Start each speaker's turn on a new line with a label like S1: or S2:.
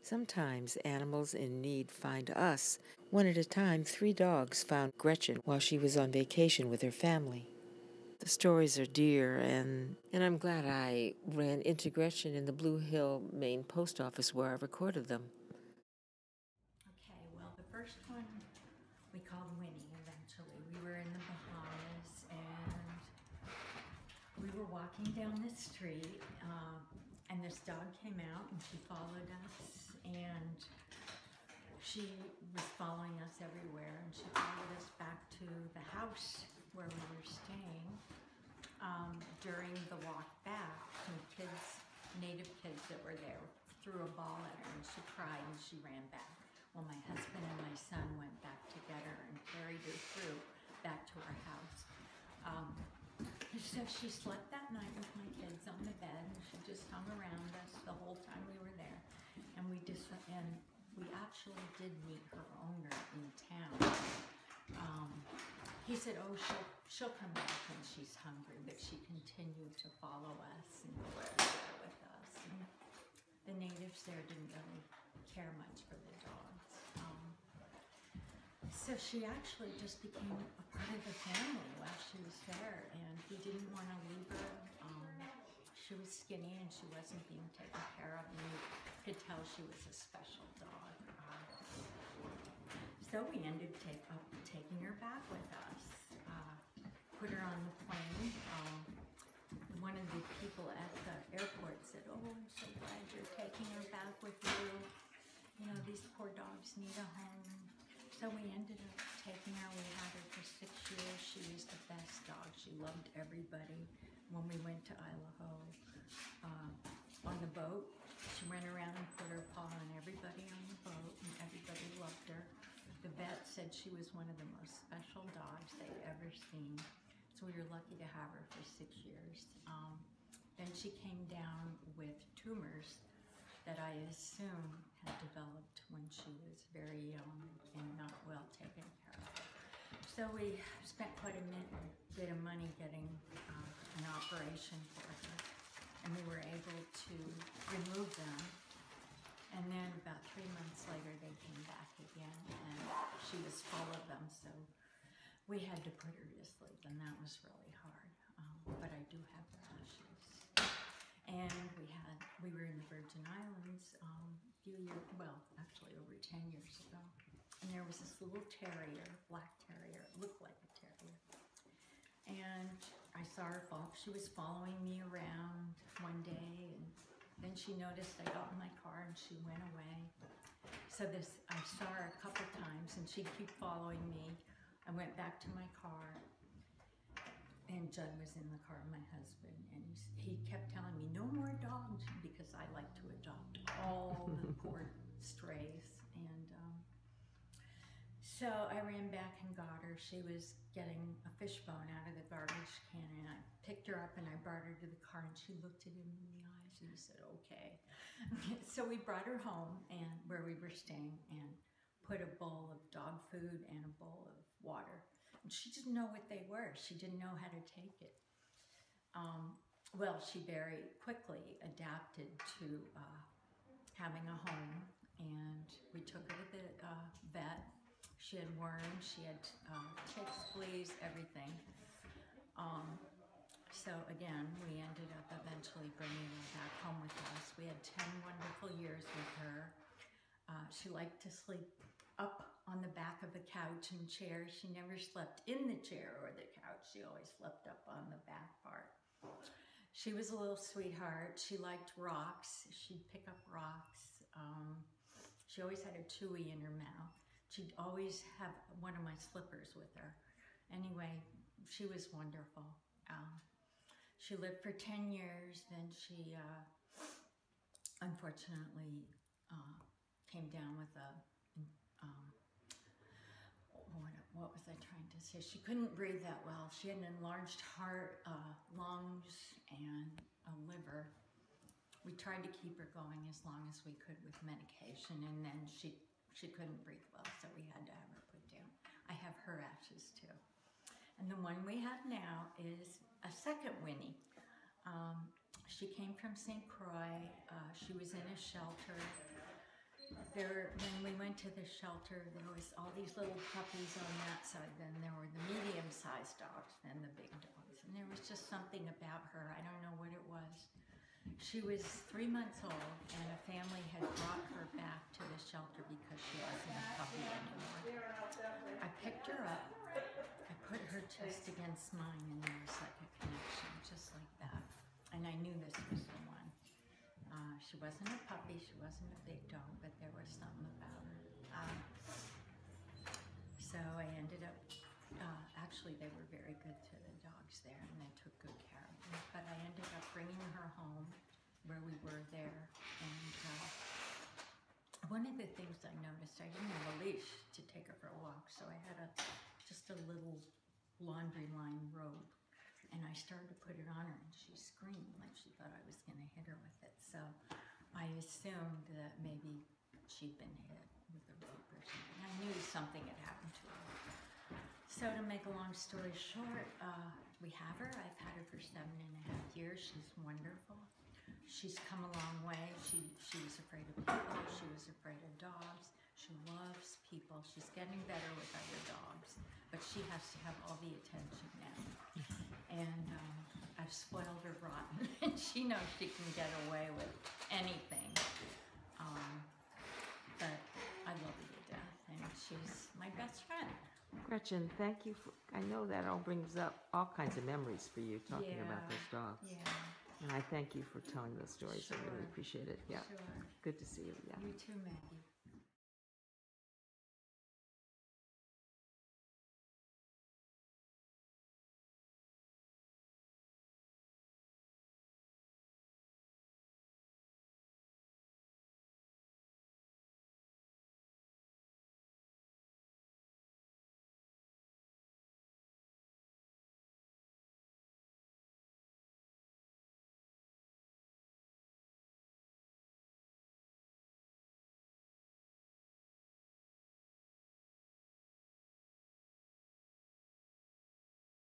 S1: Sometimes animals in need find us. One at a time, 3 dogs found Gretchen while she was on vacation with her family. The stories are dear, and I'm glad I ran into Gretchen in the Blue Hill, Maine post office where I recorded them.
S2: Okay, well, the first one we called Winnie eventually. We were in the Bahamas and we were walking down the street and this dog came out and she followed us and she was following us everywhere and she followed us back to the house where we were staying. During the walk back, some native kids that were there threw a ball at her and she cried and she ran back. Well, my husband and my son went back to get her and carried her through back to our house. So she slept that night with my kids on the bed and she just hung around us the whole time we were there. And we actually did meet her owner in town. He said, oh, she'll come back when she's hungry, but she continued to follow us and go everywhere with us. And the natives there didn't really care much for the dogs. So she actually just became a part of the family while she was there, and we didn't want to leave her. She was skinny and she wasn't being taken care of, and you could tell she was a special dog. So we ended up taking her back with us, put her on the plane. One of the people at the airport said, oh, I'm so glad you're taking her back with you. You know, these poor dogs need a home. So we ended up taking her. We had her for 6 years. She was the best dog. She loved everybody. When we went to Idaho on the boat, she went around and put her paw on everybody on the boat, and everybody loved her. The vet said she was one of the most special dogs they'd ever seen. So we were lucky to have her for 6 years. Then she came down with tumors that I assume had developed when she was very young and not well taken care of. So we spent quite a bit of money getting an operation for her, and we were able to remove them. And then about 3 months later, they came back again, and she was full of them, so we had to put her to sleep, and that was really hard. But I do have rashes. And we were in the Virgin Islands a few years, well, actually over 10 years ago. And there was this little terrier, black terrier, it looked like a terrier. And I saw her she was following me around one day, and then she noticed I got in my car and she went away. So I saw her a couple times and she'd keep following me. I went back to my car. And Judd was in the car, my husband, and he kept telling me, no more dogs, because I like to adopt all the poor strays. And so I ran back and got her. She was getting a fishbone out of the garbage can, and I picked her up and I brought her to the car, and she looked at him in the eyes and he said, okay. So we brought her home and where we were staying and put a bowl of dog food and a bowl of water. And she didn't know what they were. She didn't know how to take it. Well, she very quickly adapted to having a home, and we took her to the vet. She had worms, she had ticks, fleas, everything. So again, we ended up eventually bringing her back home with us. We had 10 wonderful years with her. She liked to sleep up on the back of the couch and chair. She never slept in the chair or the couch. She always slept up on the back part. She was a little sweetheart. She liked rocks. She'd pick up rocks. She always had a chewy in her mouth. She'd always have one of my slippers with her. Anyway, she was wonderful. She lived for 10 years. Then she unfortunately came down with what was I trying to say? She couldn't breathe that well. She had an enlarged heart, lungs, and a liver. We tried to keep her going as long as we could with medication, and then she couldn't breathe well, so we had to have her put down. I have her ashes too. And the one we have now is a second Winnie. She came from St. Croix. She was in a shelter. when we went to the shelter, there was all these little puppies on that side. Then there were the medium-sized dogs, then the big dogs. And there was just something about her. I don't know what it was. She was 3 months old, and a family had brought her back to the shelter because she wasn't a puppy anymore. I picked her up. I put her chest against mine, and there was like a connection, just like that. And I knew this was the one. She wasn't a puppy, she wasn't a big dog, but there was something about her. So I ended up, actually they were very good to the dogs there, and they took good care of them. But I ended up bringing her home where we were there, and one of the things I noticed, I didn't have a leash to take her for a walk, so I had just a little laundry line robe. And I started to put it on her, and she screamed like she thought I was going to hit her with it. So I assumed that maybe she'd been hit with a rope or something. I knew something had happened to her. So to make a long story short, we have her. I've had her for 7.5 years. She's wonderful. She's come a long way. She was afraid of people. She was afraid of dogs. She loves people. She's getting better with other dogs, but she has to have all the attention now. And I've spoiled her rotten, and she knows she can get away with anything. But I love her to death, and she's my best friend.
S1: Gretchen, thank you for, I know that all brings up all kinds of memories for you talking about those dogs.
S2: Yeah.
S1: And I thank you for telling those stories.
S2: Sure.
S1: I really appreciate it. Yeah.
S2: Sure.
S1: Good to see you. Yeah.
S2: You too, Maggie.